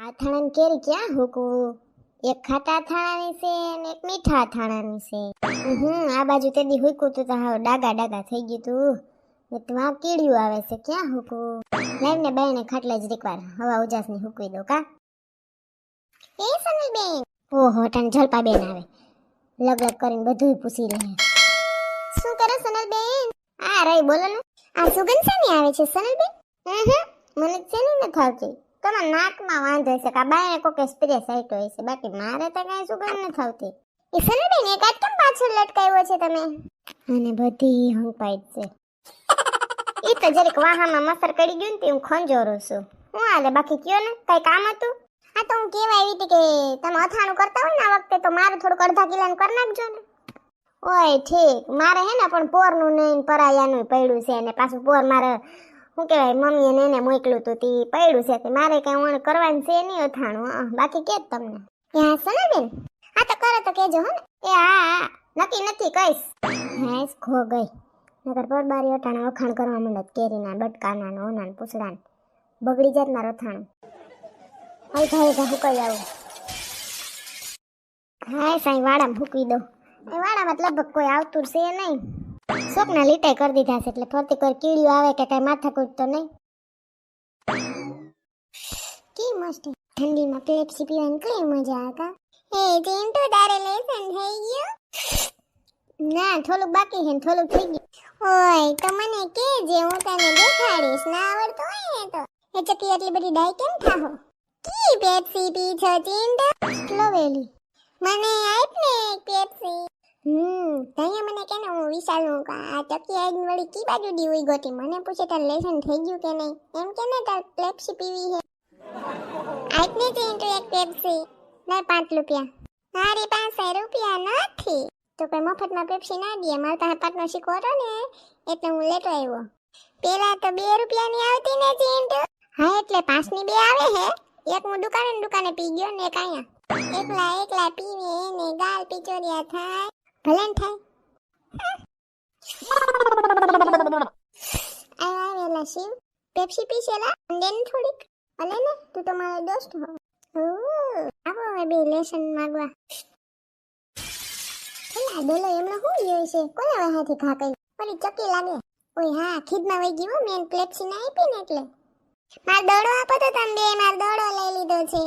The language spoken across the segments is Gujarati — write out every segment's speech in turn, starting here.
અથાણાની કેરી ક્યાં હુકવું? એક ખાટા અથાણાની છે અને એક મીઠા અથાણાની છે. આ બાજુ તેદી હુકવું તું તો હાવ ડાગા ડાગા થઈ ગયું તું. ને ત્યાં કીડિયું આવે છે, ક્યાં હુકવું? લાઈને બાઈને ખાટલે જ રીકવાર હવા ઉજાસની હુકવી દો કા. એ સનલબેન, ઓહો તને જલપાબેન આવે લગ લગ કરીને બધુંય પૂછી લે. શું કરો સનલબેન? આ રહી બોલો ને. આ સુગંધ શેની આવે છે સનલબેન? મને શેની નથી આવતી. તમારા નાકમાં વાંધો છે કે બાય કોકે સ્પ્રે સાઈટો હોય છે, બાકી મારે તો કઈ સુગંધ નથી આવતી. એ સનલબેન એક આજ કેમ પાછળ લટકાવ્યો છે તમે? અને બધી હંપાઈ છે. એ તો જરીક વાહામાં મસર કરી ગયું ને હું ખંજોરું છું. હું હાલે બાકી કયો ને કઈ કામ હતું? આ તો હું કેવા આવી હતી કે તમે અથાણું કરતા હોય ને આ વખતે તો મારું થોડુંક અડધા કિલોનું કરી નાખજો ને. ઓય ઠીક, મારે હે ને પણ પોરનું ને પરાયાનું પડ્યું છે અને પાછું પોર મારે શું કહેવાય મમ્મીએ ને એને મોકલું તું તી પડ્યું છે, મારે કઈ ઓણ કરવાનું છે નહીં અથાણું. બાકી કે તમને હા સનલબેન, હા તો કરે તો કેજો હો ને. એ હા નક્કી નથી કઈશ. હા ખો ગઈ નગર પરબારી અટાણા વખાણ કરવા માંડત કેરીના બટકાના ઓના પૂછડા બગડી જાત મારો અથાણું. હાય ભાઈ હુકાઈ આવું. હાય સાઈ વાડામાં મૂકી દો. એ વાડામાં લગભગ કોઈ આવતું છે નહીં. શોકના લીટાઈ કરી દીધા છે એટલે ફરતી કોઈ કીડીઓ આવે કે કઈ માથાકૂટ તો નહીં. કી મસ્ત ઠંડીમાં પેપ્સી પીવાની કઈ મજા આવે કા. એ ચિંટુ તારે લેસન થઈ ગયું? ના થોડુંક બાકી છે ને થોડુંક થઈ ગયું. ઓય તો મને કેજે હું તને દેખાડીશ. ના આવડતું હોય ને તો એ ચકી આટલી બધી ડાય કેમ થાહો? કી પેપ્સી પી છો ચિંટુ? સ્લોવેલી મને આપ ને એક પેપ્સી. તૈયા મને કે ને હું વિચારું કે આ ચકી આઈ વળી કી બાજુ દી ઉઈ ગોતી. મને પૂછે તાર લેસન થઈ ગયું કે નહીં એમ કે ને તાર પેપ્સી પીવી છે. આપ ને ચિંટુ એક પેપ્સી. ના 5 રૂપિયા. મારી પાસે રૂપિયા નથી તો કોઈ મફતમાં પેપ્સી ના દે. મારા પાસે પાટનો સિક્કો હતો ને એટલે હું લેતો આવ્યો. પેલા તો 2 રૂપિયાની આવતી ને ચિંટુ. હા એટલે 5 ની 2 આવે હે. એક હું દુકાને પી ગયો ને એક અહીંયા એકલા પીવે ને ગાલ પિચોરિયા થાય ભલે ને થાય. આવેલા શિવ પેપ્સી પીસેલા અંડેન થોડીક અલે ને તું તો મારો દોસ્ત હો. આવો હવે બે લેસન માંગવા. એલા ડોલો એમનો હું જોઈ છે કોના વાહાથી ઘા કઈ ઓલી ચકી લાગે. ઓય હા ખીદમાં વઈ ગયો મેન પેપ્સી ના આપી ને એટલે માર દોડો આપો તો તમે બે માર દોડો લઈ લીધો છે.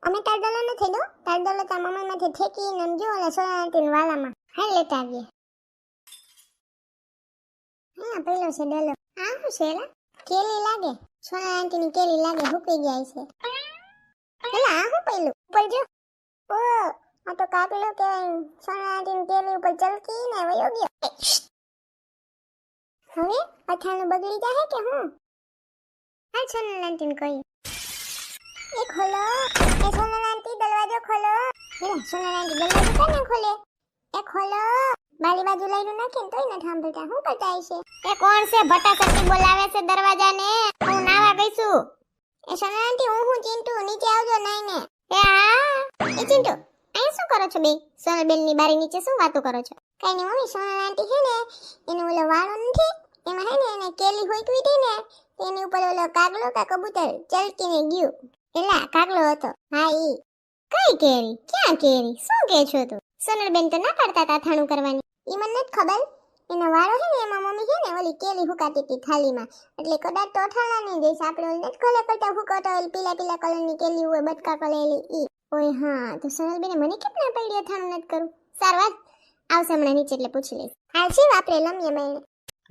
અમે તાર દોડો નથી દો તાર દોડો તાર મમ્મી માંથી ઠેકીને જો ઓલા સોનાટીન વાલામાં હાલ લેતા આવીએ. હા પેલો છે ડોલો. આ શું છે એલા? કેલી લાગે સોનાટીની કેલી લાગે હુકી જાય છે. એલા આ શું પેલું ઉપર જો. ઓ આ તો કાકલો કે સોનાટીની કેલી ઉપર ચલકી ને વયો ગયો. હવે અથાણું બગડી જાય કે હું? હા સોનાટીન કહી એ ખોલો. એ સોનાટી દરવાજો ખોલો. એલા સોનાટી દરવાજો કેમ ખોલે? એ ખોલો. બારી બાજુ લઈને નાખીને તોય ન થાંભળતા હું કરતા છે? એ કોણ છે ભટાસટી બોલાવે છે દરવાજાને? હું નાવા ગઈ છું. એ સોનાટી હું ચિંટુ નીચે આવજો નાઈ ને. એ હા એ ચિંટુ અહીં શું કરો છો બે? સોનલબેન ની બારી નીચે શું વાતો કરો છો? કઈ ની મમ્મી સોનાટી છે ને એનો ઓલો વાળો નથી એમાં હે ને એને કેલી હોઈકવી હતી ને એની ઉપર ઓલો કાગલો કા કબૂતર ચલકીને ગયું. એલા કાગલો હતો. હા ઈ. કઈ કેરી? ક્યાં કેરી? શું કે છો તું? સોનલબેન તો ના પાડતા તા અથાણું કરવાની. ઈ મને નથી ખબર. એનો વાળો હે ને એમાં મમ્મી છે ને ઓલી કેલી હુકાતી હતી થાળીમાં એટલે કદાચ તો અથાણા નહીં જઈશ આપણે ઓલી નથી ખોલે કરતા હુકાતો ઓલી પીલા કલરની કેલી હોય બટકા કલેલી ઈ. ઓય હા તો સોનલબેને મને કેમ ના પાડી અથાણું નથી કરું? સારું વાત આવશે હમણાં નીચે એટલે પૂછી લઈશ. હાલ છે આપણે લમીએ બહેને.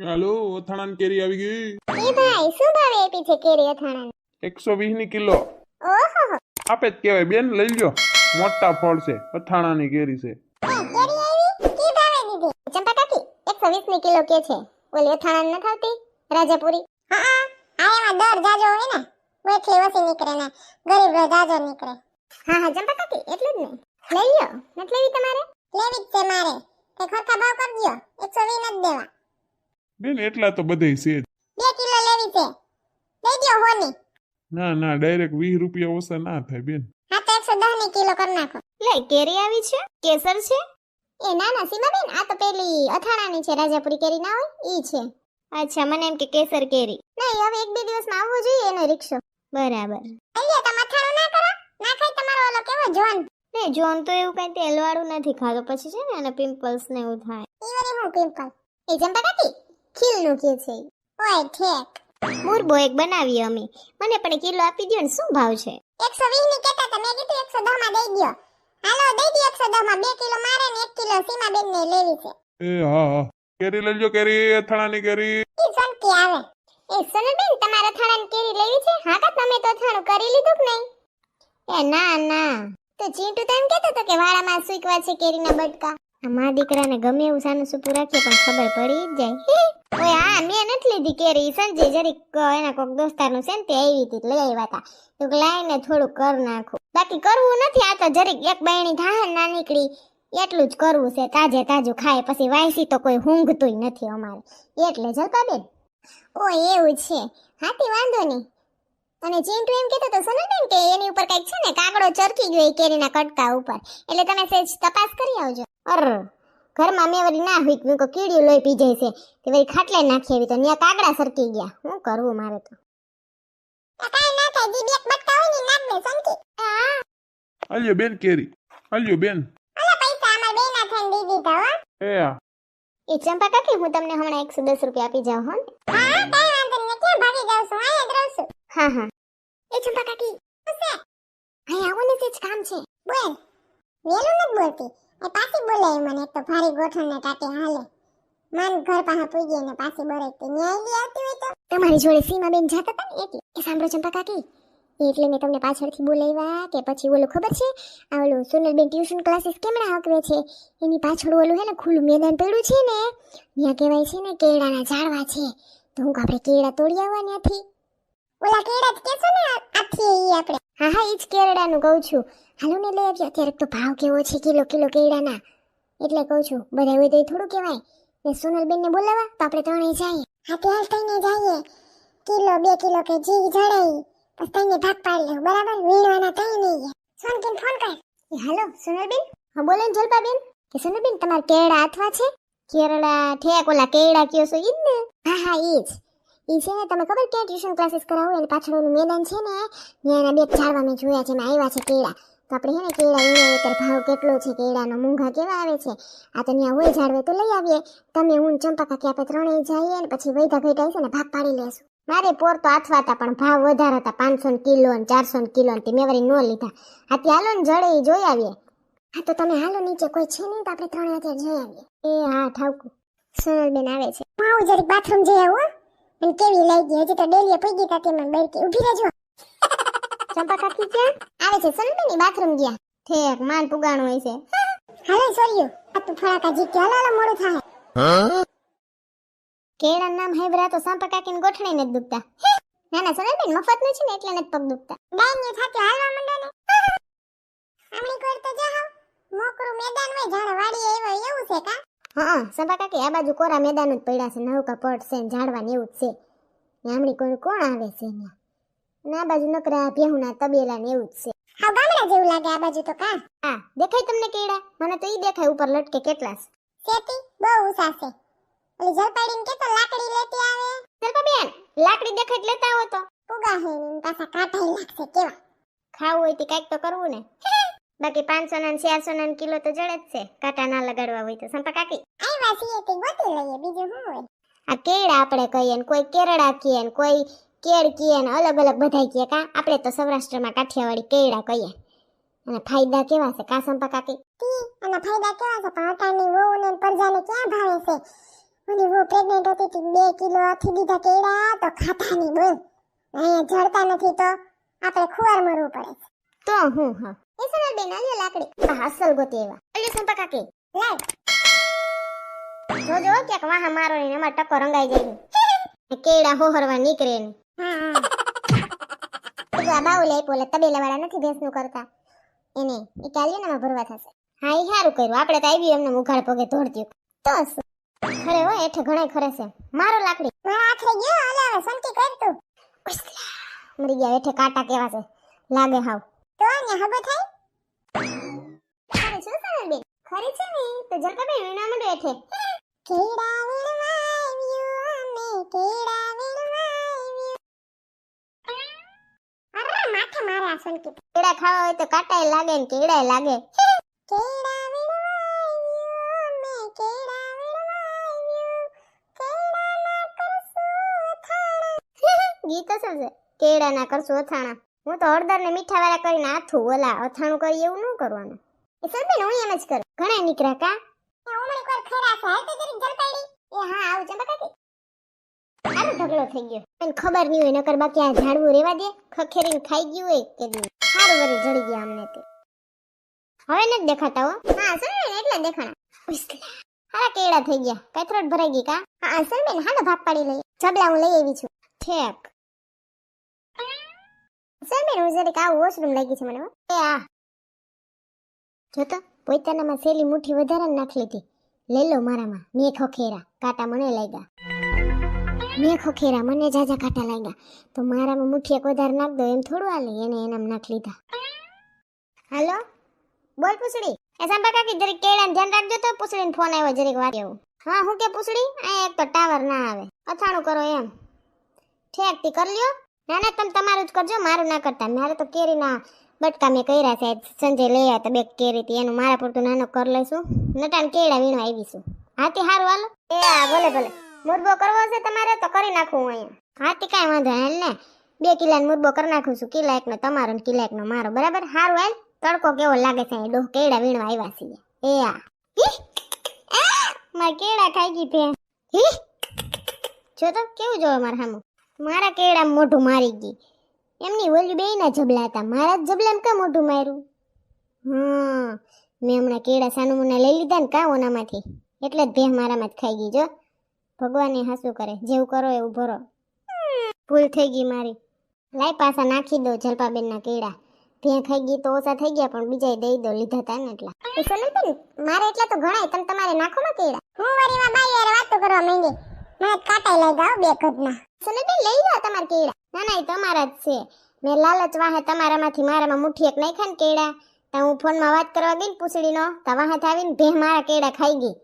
હાલો અથાણાની કેરી આવી ગઈ. એ ભાઈ શું ભાવે આપી છે કેરી અથાણાની? 120 ની કિલો. ઓહો આપે જ કહેવાય બેન લઈ લ્યો. મોટા ફળ છે અથાણાની કેરી છે. કેરી આવી કી ભાવે દીધી? ચંપા કાકી 120 ની કિલો કે છે. ઓલી અથાણા ન થાવતી રાજાપુરી. હા એમાં દર જાજો હોય ને બેઠી વસી નીકળે ને ગરીબ રો જાજો નીકળે. હા ચંપા કાકી એટલું જ ને લઈ લ્યો. નથી લેવી તમારે? લેવી જ છે મારે. તે ખરખા ભાવ કરજો 120 જ દેવા. બેન એટલા તો બધે છે જ. 2 કિલો લેવી છે લઈ દ્યો હોની. ના ડાયરેક્ટ 20 રૂપિયા ઓછા ના થાય બેન. હા તો 110 ની કિલો કરી નાખો. લે કેરી આવી છે કેસર છે? એ ના સીમાબેન આ તો પેલી અથાણાની છે રાજાપુરી કેરી ના હોય ઈ છે. અચ્છા મને એમ કે કેસર કેરી. નહીં હવે 1-2 દિવસમાં આવવું જોઈએ એનો રિક્ષો. બરાબર. અહીંયા તમે અથાણું ના કરો જોન ને જોન તો એવું કઈ તેલ વાળું નથી ખાતો, પછી છે ને એને પિમ્પલ્સ ને એવું થાય. ઈવરે હું પિમ્પલ એ ચંપા કાકી ખીલ નું કે છે. ઓય ઠેક મુરબો એક બનાવી અમે, મને પણ કિલો આપી દ્યો ને. શું ભાવ છે? 120 ની કેતા તમે કીધું 110 માં દઈ દ્યો. હાલો દઈ દ્યો 110 માં. 2 કિલો મારે ને 1 કિલો સીમા બેન ને લેવી છે. એ હા હા, કેરી લઈ લ્યો, કેરી અથાણાની કેરી. ઈ સંકી આવે. એ સનલબેન તમારા થાણાની કેરી લેવી છે? હા કા તમે તો થાણું કરી લીધું કે નહીં? એ ના ના, તો ચીંટુ તો એમ કહેતો હતો કે વાળામાં સૂકવા છે કેરીના બટકા. આ મા દીકરાને ગમે એવું સાનું સૂપું રાખીએ પણ ખબર પડી જ જાય. ઓય હા, મેં નથી લીધી કેરી. સંજય જરીક એના કોક દોસ્તારનું છે ને તે આવી હતી લઈ આવ્યા હતા, તો લાઈને થોડું કર નાખું. બાકી કરવું નથી, આ તો જરીક એક બહેણી થાય ના નીકળી એટલું જ કરવું છે. તાજે તાજું ખાય, પછી વાયસી તો કોઈ ઊંઘતુંય નથી અમારે, એટલે જલપાબેન. ઓ એવું છે, હાથી વાંધો નહીં. અને ચીંટુ એમ કહેતો તો સનલબેન કે એની ઉપર કઈક છે ને કાગડો ચરકી ગયો એ કેરીના કટકા ઉપર, એટલે તમે સેજ તપાસ કરી આવજો. અર ઘરમાં મેં વળી ના હોય કે કીડીયું લોહી પી જાય છે, તે વળી ખાટલે નાખી આવી તો ન્યા કાગડા સરકી ગયા. શું કરવું મારે તો? કાઈ ના થાય, દી બેક બટકા હોય ને નાખ દે સંકી. હા આલ્યો બેન કેરી, આલ્યો બેન. અલા પૈસા અમાર બેના થઈને દી દીધા હો. એ ચંપા કાકી હું તમને હમણાં 110 રૂપિયા આપી જાઉં હો. હા કાઈ વાંધો નહીં, ક્યાં ભાગી જાવ છો? અહીંયા જ રહું છું. હા હા. એ ચંપા કાકી હશે અહીં આવો ને, તે જ કામ છે. બોલ વેલું ન બોલતી, એ પાછી બોલાય મને. એક તો ભારી ગોઠણને ટાટે હાલે. મન ઘર પાસે પૂગી ને પાછી બોલાય ન્યાય લી આવતી હોય તો. તમારી જોડે સીમા બેન જાતા હતા ને એટલે. એ સાંભળો ચંપા કાકી, એટલે મેં તમને પાછળથી બોલાવ્યા કે પછી ઓલું ખબર છે આ ઓલું સોનલબેન ટ્યુશન ક્લાસીસ કેમણા હકવે છે એની પાછળ ઓલું હે ને ખુલ્લું મેદાન પડ્યું છે ને, ત્યાં કહેવાય છે ને કેળાના ઝાડવા છે, તો હું આપણે કેળા તોડી આવવા ત્યાંથી. ઓલા કેળા જ કેছো ને આથી ઈ આપણે. હા હા, ઈ જ કેળાનું કહું છું. હાલો ને લઈ આવજો. અત્યારે તો ભાવ કેવો છે કિલો કિલો કેળાના, એટલે કહું છું. બધા હોય તો એ થોડું કહેવાય. ને સોનલબેન ને બોલાવા તો આપણે ત્રણેય જઈએ. હા ત્યાં થઈને જઈએ, કિલો 2 કિલો કે જી જડાઈ પછી તઈને ભાગ પાડી લેવું, બરાબર? વીણવાના તઈ નહીં. સોનકીન ફોન કર. એ હાલો સોનલબેન. હા બોલે ને જલપાબેન. કે સોનલબેન તમાર કેળા અથવા છે? કેળા ઠેક ઓલા કેળા કયો છો ઈ જ ને? હા હા ઈ જ. ઈ છે ને તમે ખબર ક્યાં ટ્યુશન ક્લાસીસ કરાવો એની પાછળ ઓલું મેદાન છે ને, ત્યાંના 2 ઝાડવા મેં જોયા છે, એમાં આવ્યા છે કેળા. તો આપણે હે ને કેળા વીણીએ ત્યારે ભાવ કેટલો છે કેળાનો, મૂંઘા કેવા આવે છે. આ તો ત્યાં હોય ઝાડવે તો લઈ આવીએ. તમે હું ચંપા કાકી આપણે ત્રણેય જઈએ ને પછી વૈધા ઘેટા છે ને ભાગ પાડી લેશું. મારે પોર તો આથવા હતા પણ ભાવ વધારે હતા, 500 કિલો ને 400 કિલો ને, મેં વળી ન લીધા. હાથી હાલો ને જડે એ જોઈ આવીએ. હા તો તમે હાલો, નીચે કોઈ છે નહીં તો આપણે ત્રણે અત્યારે જઈ આવીએ. એ હા ઠાવકું. સોનલબેન આવે છે. હું જરીક બાથરૂમ જઈ આવું. અને કેવી લાગી? હજી તો ડેલીએ પૂગી તા તે મને બેઠી ઊભી રહેજો. ચંપા કાકી ક્યાં આવે છે? સોનલબેન બાથરૂમ ગયા. ઠેક માન પુગાણું હોય છે. હાલે સોર્યું આ તું ફળાકા જી કે હાલો મોડું થાય. કેળા નામ હેબરા તો સાંપા કાકીને ગોઠણે ને દુખતા. ના ના સોનલબેન મફત નું છે ને એટલે નથી પગ દુખતા. ડાઈની થાકે હાલવા મંડો ને. આમણી કોર તો જાવ મોકરું મેદાન હોય જાણે વાડી આવ્યો એવું છે કા? હા સંપા કાકી આ બાજુ કોરા મેદાન જ પડ્યા છે, નવકા પડ છે ને ઝાડવા ને એવું જ છે. આમણી કોર કોણ આવે છે અહીંયા? અને આ બાજુ નકરા ભેહુના તબેલા ને એવું જ છે. હા ગામડા જેવું લાગે આ બાજુ તો કા? હા દેખાય તમને કેળા? મને તો ઈ દેખાય ઉપર લટકે કેટલા છે. સેતી બહુ ઉસા છે. ઓલી જલપાડીને કે તો લાકડી લેતી આવે. જલપાબેન લાકડી દેખાય લેતા આવો તો. પુગા હે ને પાછા કાંઠા લાગશે કેવા. ખાવું હોય તો કઈક તો કરવું ને. બાકી 500 ના 400 ના કિલો તો જડે જ છે, કાંટા ના લગાડવા હોય તો. સંપા કાકી આઈવા છીએ તે ગોતી લઈએ, બીજું શું હોય? આ કેળા આપણે કહીએ ને કોઈ કેરડા કહીએ ને કોઈ કેળ કહીએ ને અલગ અલગ બધાય કહીએ કા? આપણે તો સૌરાષ્ટ્રમાં કાઠિયાવાડી કેળા કહીએ. અને ફાયદા કેવા છે કા સંપા કાકી? અને ફાયદા કેવા છે? પણ અટાની વહુ ને પરજાને ક્યાં ભાવે છે? મને વહુ પ્રેગ્નેન્ટ હતી તો 2 કિલો આથી દીધા કેળા તો ખાતા નહીં બોલ. અહીંયા જડતા નથી તો આપણે ખુવાર મરવું પડે તો હું. હા એ સોનલબેન આલ્યો લાકડી. હા અસલ ગોતી એવા. આલ્યો સંપા કાકી લાવ. જોજો ક્યાંક વાહા મારો ને એમાં ટકો રંગાઈ જાય ને કેળા હોહરવા નીકળે ને. હા આ બાઉલે પોલે તબેલા વાળા નથી ભેંસનું કરતા એને ઈ કાલ્યો ને ભરવા થશે. હા ઈ સારું કર્યું, આપણે તો આવી એમને ઉઘાડ પગે ધોડ્યું તો ખરે હો. એઠે ઘણાય ખરે છે. મારો લાકડી મારા આખરે ગયો. હાલે હવે સંકી કર તું. મરી ગયા. એઠે કાંટા કેવા છે લાગે હાવ. તો ને હબો થાય ખરે છે સોનલબેન? ખરી છે ને તો જલપાબેન વીણા મંડો એઠે. કેડા વીણવાવ્યું અમે કેડા વીણવાવ્યું. અરે માથે કે મારે આ સંકેત કેળા ખાવા હોય તો કાટાય લાગે ને કેળાય લાગે કેળા વીણવાવ્યો મે કેળા વીણવાવ્યો કેળાના કરશું અથાણા ગીત શું છે કેળાના કરશું અથાણા હું તો હળદર ને મીઠા વાળા કરીને આથું ઓલા અથાણું કરી એવું ન કરવાનું એ સલબેન હું એમ જ કરું ઘણા નીકળ્યા કા ઉમર કોર ખરા છે હાલ તો જરીક જલપાડી એ હા આવું ચંપા કાકી આનો ઢગલો થઈ ગયો પણ ખબર નહીં હોય નકર બાકી આ ઝાડવું રેવા દે ખખેરીને ખાઈ ગયું હોય કે દી સારું વરી જડી ગયા અમને તે હવે નથી દેખાતા હો હા સલબેન એટલે દેખાણા હારા કેળા થઈ ગયા કથરોટ ભરાઈ ગઈ કા હા સલબેન હાલો ભાગ પાડી લઈએ જબલા હું લઈ આવી છું ઠેક સલબેન હું જરીક આવું વોશરૂમ લાગી છે મને એ આ જોતો પોતાનામાં સેલી મુઠ્ઠી વધારે નાખ લીધી લઈ લો મારામાં મેં ખખેરા કાંટા મને લાગ્યા મેં ખખેરા મને જાજા કાંટા લાગ્યા તો મારામાં મુઠ્ઠી એક વધારે નાખ દો એમ થોડું હાલે એને એનામ નાખ લીધા હાલો બોલ પૂછડી એ સાંભા કાકી જરીક કેળાને ધ્યાન રાખજો તો પૂછડીને ફોન આવ્યો જરીક વાત એવું હા હું કે પૂછડી આ એક તો ટાવર ના આવે અથાણું કરો એમ ઠેક તી કર લ્યો ના ના તમે તમારું જ કરજો મારું ના કરતા મારે તો કેરીના બટકા મેં કર્યા છે સંજય લઈ આવ્યા તો બે કેરી હતી એનું મારા પૂરતું નાનો કર લઈશું નટાણ કેળા વીણવા આવીશું હાથી હારું હાલો એ હા ભલે ભલે મુરબો કરવો છે તમારે તો કરી નાખું હું અહીંયા હાથી કાંઈ વાંધો હાલ ને 2 કિલાનો મુરબો કરી નાખું છું કિલા એકનો તમારો ને કિલા એકનો મારો બરાબર હારું હાલ તડકો કેવો લાગે છે ડોહ કેળા વીણવા આવ્યા છીએ એ હા મારા કેળા ખાઈ ગઈ ભે જો તો કેવું જોવે મારા સામું મારા કેળા મોઢું મારી ગઈ એમની ઓલી બે ના જબલા હતા મારા જ જબલામાં કા મોઢું માર્યું મેં હમણાં કેળા સાનુમુના લઈ લીધા ને કા ઓનામાંથી એટલે જ ભેહ મારામાં જ ખાઈ ગઈ જો ભગવાનને હાસું કરે જેવું કરો એવું ભરો ભૂલ થઈ ગઈ મારી લાઈ પાછા નાખી દો જલપાબેનના કેળા ભેહ ખાઈ ગઈ તો ઓછા થઈ ગયા પણ બીજા દઈ દો લીધા તા ને એટલા એ સોનલબેન મારે એટલા તો ઘણાય તમે તમારે નાખો માં કેળા હું વારીમાં બાઈ યાર વાતો કરવા માંડી મને કાટાઈ લગાવ બે કદના સોનલબેન લઈ જાઓ તમાર કેળા ના ના એ તમારા જ છે મેં લાલચ વાહે તમારામાંથી મારામાં મુઠ્ઠી એક નાખ્યા ને કેળા તો હું ફોનમાં વાત કરવા ગઈ ને પૂછડીનો તો વાહે આવીને ભેહ મારા કેળા ખાઈ ગઈ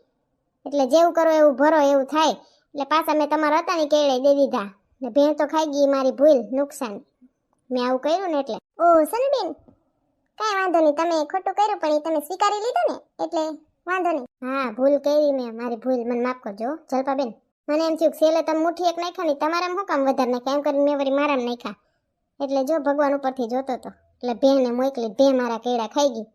એટલે જેવું કરો એવું ભરો એવું થાય એટલે પાછા મેં તમારા હતા ને કેળે દઈ દીધા ને ભેહ તો ખાઈ ગઈ મારી ભૂલ નુકસાન મેં આવું કર્યું ને એટલે ઓ સનબેન કાંઈ વાંધો નહીં તમે ખોટું કર્યું પણ એ તમે સ્વીકારી લીધું ને એટલે વાંધો નહીં હા ભૂલ કરી મેં મારી ભૂલ મને માફ કરજો જલપાબેન મને એમ થયું છેલ્લે તમે મુઠ્ઠી એક નાખ્યા ને તમારામાં શું કામ વધારે નાખ્યા એમ કરીને મેં વળી મારામાં નાખ્યા એટલે જો ભગવાન ઉપરથી જોતો તો એટલે ભેને મોકલી ભે મારા કેળા ખાઈ ગઈ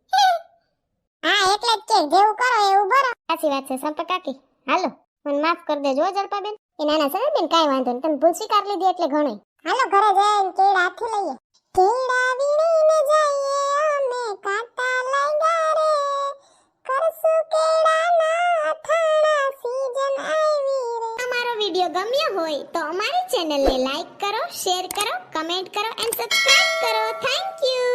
હા એટલે જ કે જેવું કરો એવું ભરો સાચી વાત છે સંપા કાકી હાલો મને માફ કરી દેજો જલપાબેન એ નાના સનબેન કાંઈ વાંધો નહીં તમે ભૂલ સ્વીકાર લીધી એટલે ઘણું હાલો ઘરે જઈને કેળા હાથે લઈએ કેળા વીણીને જઈએ અમે કાંટા લાગ્યા રે કરશું કેળાના અથાણા સીઝન આવી રે અમારો વિડિયો ગમ્યો હોય તો અમારી ચેનલને લાઈક કરો શેર કરો કમેન્ટ કરો એન્ડ સબસ્ક્રાઇબ કરો થેન્ક યુ